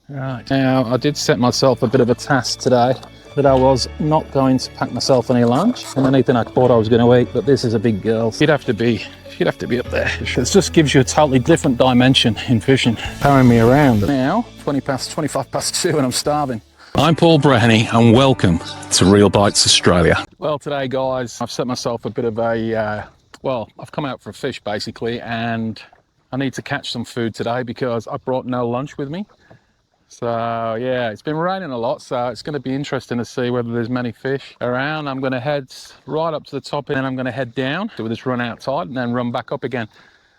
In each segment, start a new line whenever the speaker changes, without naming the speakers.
Right, now I did set myself a bit of a task today that I was not going to pack myself any lunch and anything I thought I was going to eat, but this is a big girl. She'd have to be up there. It just gives you a totally different dimension in fishing. Powering me around. Now, 25 past 2 and I'm starving. I'm Paul Breheny and welcome to Real Bites Australia. Well, today guys, I've set myself a bit of a, I've come out for a fish basically, and I need to catch some food today because I brought no lunch with me. So yeah, it's been raining a lot, so it's going to be interesting to see whether there's many fish around. I'm going to head right up to the top and then I'm going to head down, do this run out tide and then run back up again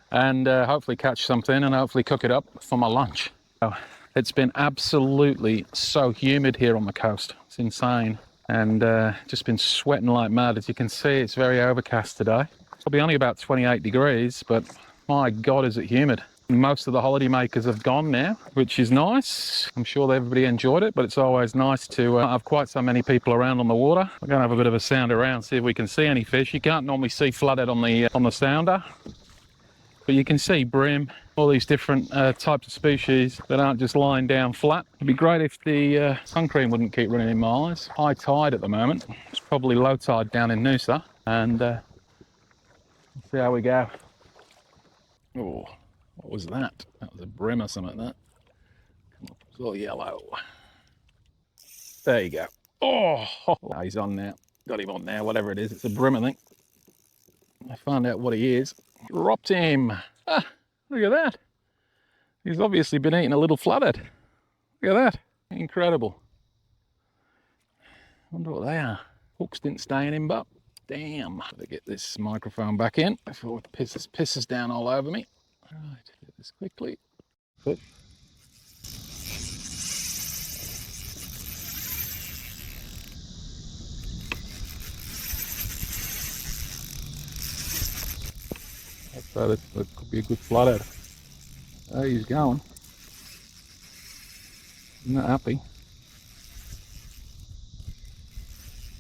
and hopefully catch something and hopefully cook it up for my lunch. So, it's been absolutely so humid here on the coast. It's insane, and just been sweating like mad. As you can see, it's very overcast today. It'll be only about 28 degrees, but my God, is it humid. Most of the holiday makers have gone now, which is nice. I'm sure everybody enjoyed it, but it's always nice to have quite so many people around on the water. We're going to have a bit of a sound around, see if we can see any fish. You can't normally see flathead on the sounder, but you can see bream, all these different types of species that aren't just lying down flat. It'd be great if the sun cream wouldn't keep running in my eyes. High tide at the moment. It's probably low tide down in Noosa, and let's see how we go. Oh. What was that? That was a bream or something like that. Come up, it's all yellow. There you go. Oh, he's on now. Got him on now, whatever it is. It's a bream, I think. I found out what he is. Dropped him. Ah, look at that. He's obviously been eating a little flathead. Look at that. Incredible. Wonder what they are. Hooks didn't stay in him, but damn. Gotta get this microphone back in before it pisses down all over me. Right, do this quickly. Good. That could be a good flathead. There he's going. I'm not happy.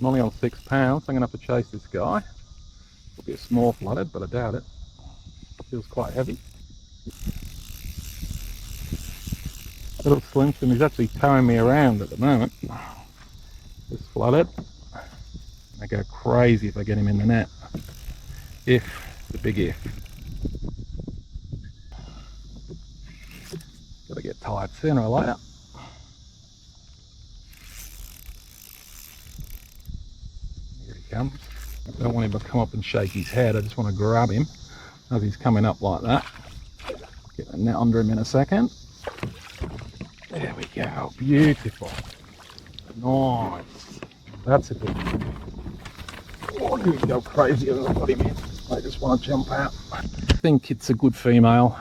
I'm only on 6 pounds. I'm going to have to chase this guy. It'll be a small flathead, but I doubt it. Feels quite heavy. Little slim swim, he's actually towing me around at the moment. This flathead. I go crazy if I get him in the net. If, the big if. Gotta get tired sooner or later. Here he comes. I don't want him to come up and shake his head, I just want to grab him as he's coming up like that. Get the net under him in a second. There we go, beautiful. Nice. That's a good one. Oh, you can go crazy as I put him in. I just want to jump out. I think it's a good female.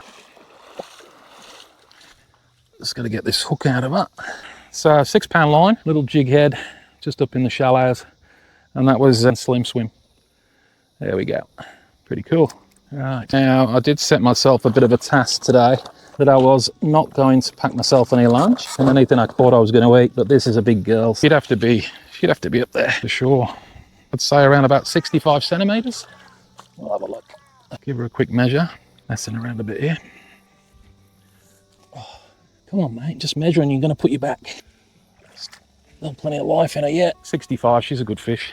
Just got to get this hook out of it. So 6 pound line, little jig head, just up in the shallows. And that was a slim swim. There we go. Pretty cool. Right, now I did set myself a bit of a task today that I was not going to pack myself any lunch and anything I thought I was going to eat, but this is a big girl. She'd have to be up there for sure. I'd say around about 65 centimetres. We'll have a look. I'll give her a quick measure. Messing around a bit here. Oh, come on, mate, just measuring, you're going to put you back. Still plenty of life in her yet. 65, she's a good fish.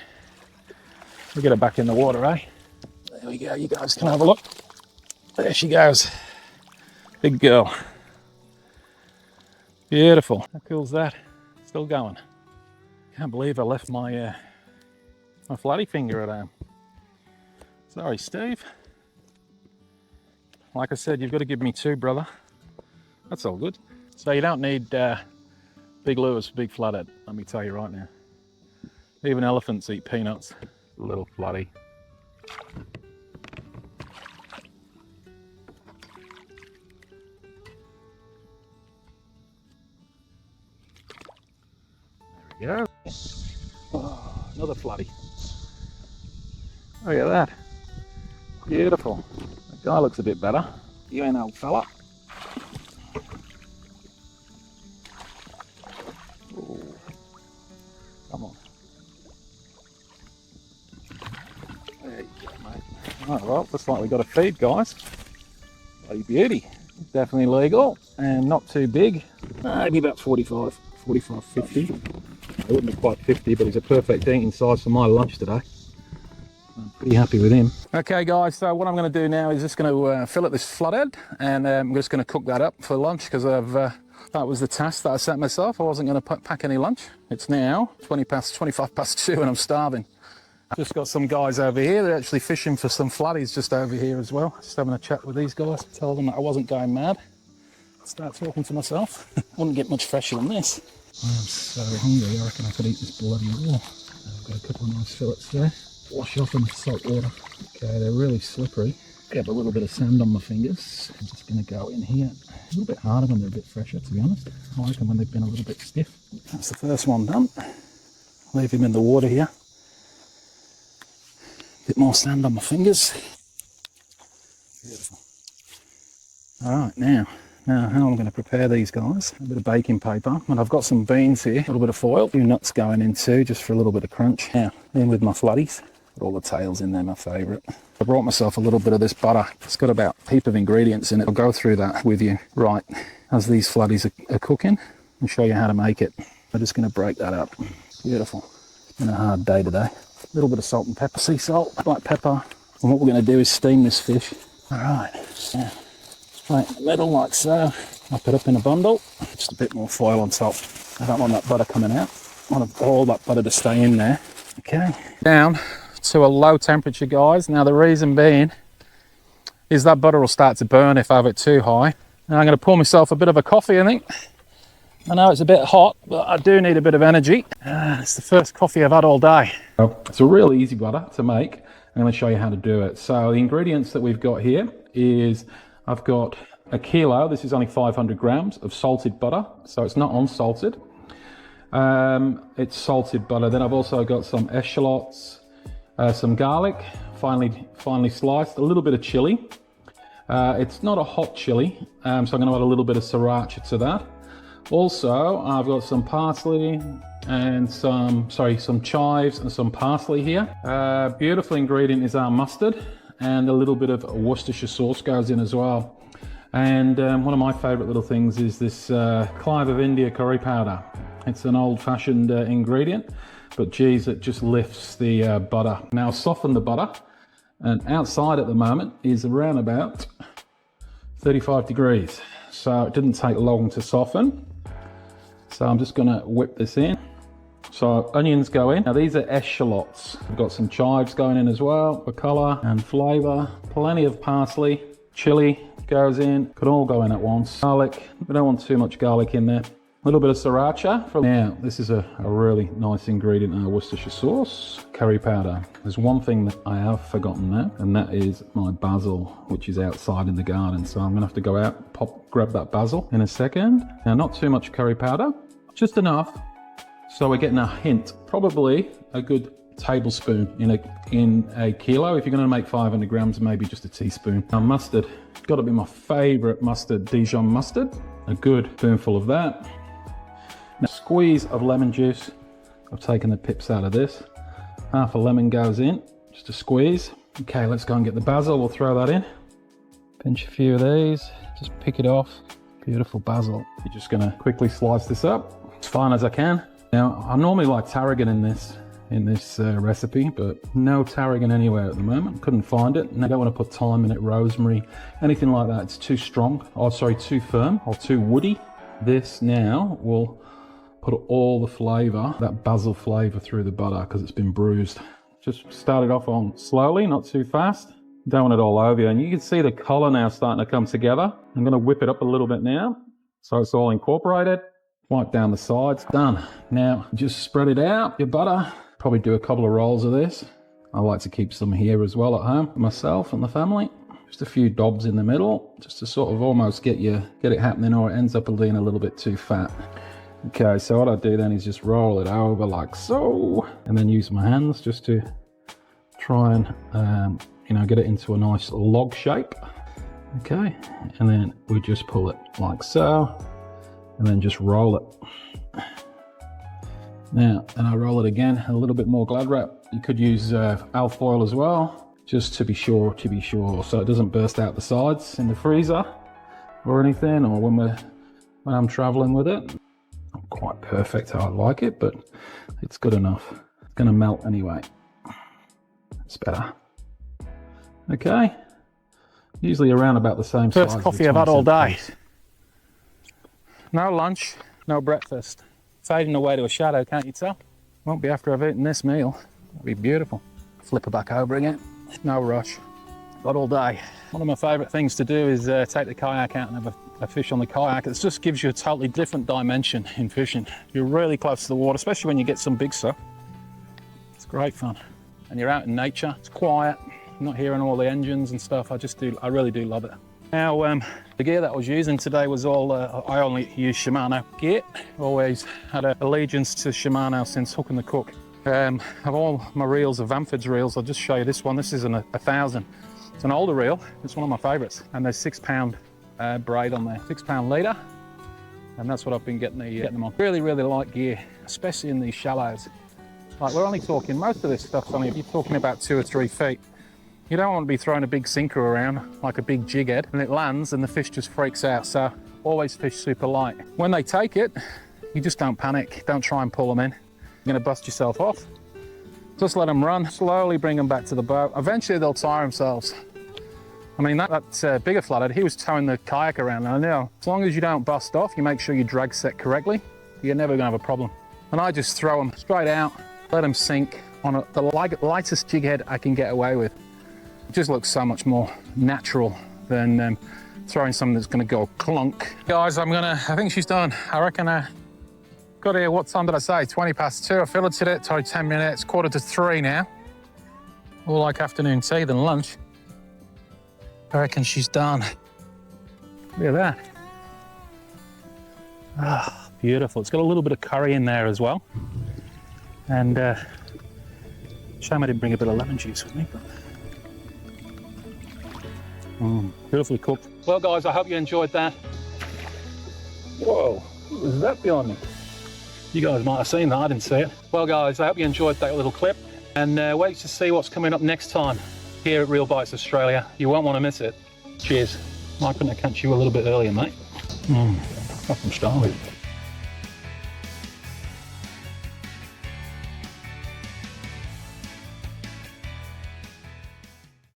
We'll get her back in the water, eh? There we go, you guys can have a look. There she goes. Big girl. Beautiful. How cool's that? Still going. Can't believe I left my my flatty finger at home. Sorry, Steve. Like I said, you've got to give me 2, brother. That's all good. So you don't need big lures for big flathead, let me tell you right now. Even elephants eat peanuts. Little flatty. There we go. Oh, another flatty. Look at that. Beautiful. That guy looks a bit better. You ain't old fella. Ooh. Come on. There you go, mate. Oh, well, looks like we got a feed, guys. Bloody beauty. Definitely legal and not too big. maybe about 45, 50. I wouldn't be quite 50, but he's a perfect eating size for my lunch today. I'm pretty happy with him. Okay guys, so what I'm going to do now is just going to fillet this flathead, and I'm just going to cook that up for lunch, because that was the task that I set myself. I wasn't going to pack any lunch. It's now 25 past 2 and I'm starving. I've just got some guys over here. They're actually fishing for some flatties just over here as well. Just having a chat with these guys, tell them that I wasn't going mad. Start talking to myself. Wouldn't get much fresher than this. I am so hungry, I reckon I could eat this bloody raw. I've got a couple of nice fillets there. Wash off in the salt water. Okay, they're really slippery. Get a little bit of sand on my fingers. I'm just going to go in here. A little bit harder when they're a bit fresher, to be honest. I like them when they've been a little bit stiff. That's the first one done. Leave him in the water here. Bit more sand on my fingers. Beautiful. Alright, now how I'm going to prepare these guys. A bit of baking paper. And I've got some beans here. A little bit of foil. A few nuts going in too, just for a little bit of crunch. Now, in with my flatties. Put all the tails in there, my favourite. I brought myself a little bit of this butter. It's got about a heap of ingredients in it. I'll go through that with you right as these flatties are cooking and show you how to make it. I'm just going to break that up. Beautiful. It's been a hard day today. A little bit of salt and pepper, sea salt, black pepper. And what we're going to do is steam this fish. Alright, yeah. Right in the middle like so. Wrap it up in a bundle. Just a bit more foil on top. I don't want that butter coming out. I want all that butter to stay in there. Okay. Down to a low temperature, guys. Now the reason being is that butter will start to burn if I have it too high. And I'm going to pour myself a bit of a coffee, I think. I know it's a bit hot, but I do need a bit of energy. It's the first coffee I've had all day. It's a really easy butter to make. I'm going to show you how to do it. So the ingredients that we've got here is I've got a kilo. This is only 500 grams of salted butter. So it's not unsalted. It's salted butter. Then I've also got some eschalots, some garlic, finely sliced, a little bit of chili. It's not a hot chili, so I'm going to add a little bit of sriracha to that. Also, I've got some parsley and some chives and some parsley here. Beautiful ingredient is our mustard, and a little bit of Worcestershire sauce goes in as well. And one of my favourite little things is this Clive of India curry powder. It's an old-fashioned ingredient, but geez, it just lifts the butter. Now soften the butter, and outside at the moment is around about 35 degrees. So it didn't take long to soften. So I'm just gonna whip this in. So onions go in. Now these are eschalots. We've got some chives going in as well for colour and flavour. Plenty of parsley, chili goes in. Could all go in at once. Garlic, we don't want too much garlic in there. A little bit of sriracha. Now, this is a really nice ingredient in our Worcestershire sauce, curry powder. There's one thing that I have forgotten now, and that is my basil, which is outside in the garden. So I'm gonna have to go out, grab that basil in a second. Now, not too much curry powder, just enough. So we're getting a hint, probably a good tablespoon in a kilo. If you're gonna make 500 grams, maybe just a teaspoon. Now mustard, gotta be my favorite mustard, Dijon mustard. A good spoonful of that. Now, squeeze of lemon juice. I've taken the pips out of this. Half a lemon goes in, just a squeeze. Okay, let's go and get the basil. We'll throw that in. Pinch a few of these, just pick it off. Beautiful basil. You're just gonna quickly slice this up as fine as I can. Now, I normally like tarragon in this recipe, but no tarragon anywhere at the moment. Couldn't find it. And I don't want to put thyme in it, rosemary, anything like that. It's too strong, too firm or too woody. This now will put all the flavour, that basil flavour, through the butter because it's been bruised. Just start it off on slowly, not too fast. Don't want it all over you. And you can see the colour now starting to come together. I'm going to whip it up a little bit now so it's all incorporated. Wipe down the sides. Done. Now just spread it out, your butter. Probably do a couple of rolls of this. I like to keep some here as well at home, myself and the family. Just a few dobs in the middle, just to sort of almost get it happening, or it ends up being a little bit too fat. Okay, so what I do then is just roll it over like so, and then use my hands just to try and get it into a nice log shape. Okay, and then we just pull it like so, and then just roll it. Now, and I roll it again, a little bit more Glad wrap. You could use alfoil as well, just to be sure, so it doesn't burst out the sides in the freezer or anything, or when we're when I'm traveling with it. Not quite perfect how I like it, but it's good enough. It's gonna melt anyway. It's better. Okay. Usually around about the same size.
First coffee I've had all day. No lunch, no breakfast. Fading away to a shadow, can't you tell? Won't be after I've eaten this meal. It'll be beautiful. Flip her back over again. No rush. Got all day. One of my favourite things to do is take the kayak out and have a fish on the kayak. It just gives you a totally different dimension in fishing. You're really close to the water, especially when you get some big stuff. It's great fun. And you're out in nature, it's quiet. You're not hearing all the engines and stuff. I really do love it. Now, the gear that I was using today was all, I only use Shimano gear. Always had an allegiance to Shimano since Hook and the Cook. Of all my reels, of Vanford's reels, I'll just show you this one. This is a 1000. It's an older reel. It's one of my favourites. And there's 6 pound braid on there, 6 pound leader. And that's what I've been getting them on. Really, really light gear, especially in these shallows. Like we're only talking, most of this stuff's only, you're talking about 2 or 3 feet. You don't want to be throwing a big sinker around like a big jig head and it lands and the fish just freaks out. So always fish super light. When they take it, you just don't panic. Don't try and pull them in. You're going to bust yourself off. Just let them run, slowly bring them back to the boat. Eventually they'll tire themselves. I mean, that bigger flathead, he was towing the kayak around. And I know, as long as you don't bust off, you make sure you drag set correctly, you're never going to have a problem. And I just throw them straight out, let them sink on the lightest jig head I can get away with. It just looks so much more natural than throwing something that's going to go clunk. Guys, I think she's done. I reckon got here, what time did I say? 20 past 2. I filleted it, sorry, 10 minutes, 2:45 now. More like afternoon tea than lunch. I reckon she's done. Look at that. Ah, beautiful. It's got a little bit of curry in there as well. And shame I didn't bring a bit of lemon juice with me, but beautifully cooked. Well guys, I hope you enjoyed that. Whoa, what was that behind me? You guys might have seen that, I didn't see it. Well guys, I hope you enjoyed that little clip and wait to see what's coming up next time here at Real Bites Australia. You won't want to miss it. Cheers. Why couldn't I catch you a little bit earlier, mate? I'm starving.